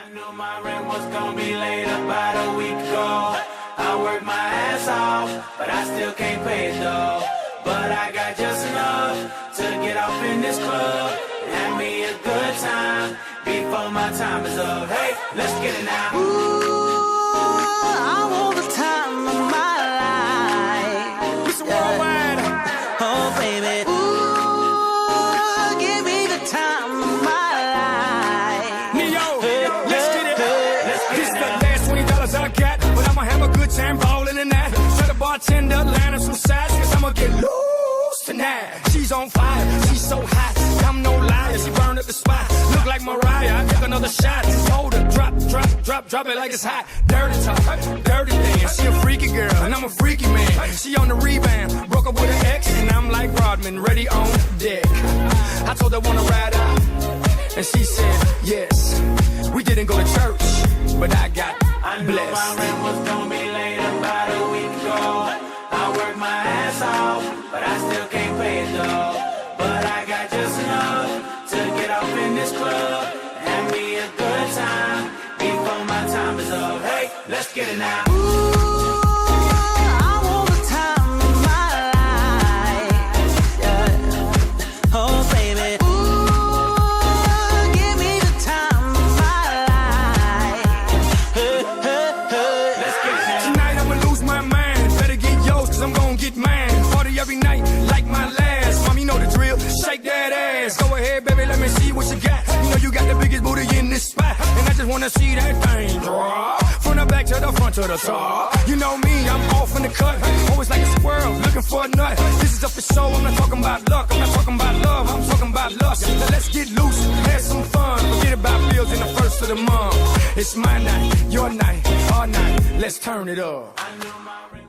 I knew my rent was gonna be late about a week ago. I worked my ass off, but I still can't pay it though. But I got just enough to get off in this club and have me a good time before my time is up. Hey, let's get it now. I want the time of my life. It's worldwide. Oh, baby. Ooh, give me the time of my life. Neo, let's get it. This is the last $20 I got, but I'ma have a good time ballin' in that. Tell the bartender, line up some sides, cause I'ma get loose tonight. She's on fire, she's so hot, I'm no liar, she burned up the spot. Look like Mariah, I took another shot. Hold her, drop it like it's hot. Dirty talk, dirty dance. She a freaky girl, and I'm a freaky man. She on the rebound, broke up with an ex, and I'm like Rodman, ready on deck. I told her wanna ride out, and she said yes. We didn't go to church, but I got I knew blessed. my rent was gonna be late about a week ago. I worked my ass off, but I still can't pay it though. But I got just enough to get off in this club and have me a good time before my time is up. Hey, let's get it now. I want the time of my life. Yeah. Oh, baby. Ooh, give me the time of my life. Let's get it now. Tonight I'ma lose my mind. Better get yours, cause I'm gon' get mine. Party every night, like my last. Mom, you know the drill. Shake that ass. Go ahead, baby, let me see what you got. You know you got the biggest booty in this spot. And I just wanna see that thing drop. From the back to the front to the top. You know me, I'm off in the cut. Always like a squirrel, looking for a nut. This is up for show, I'm not talking about luck. I'm not talking about love, I'm talking about lust. So let's get loose, have some fun. Forget about bills in the first of the month. It's my night, your night, our night. Let's turn it up. I knew my rent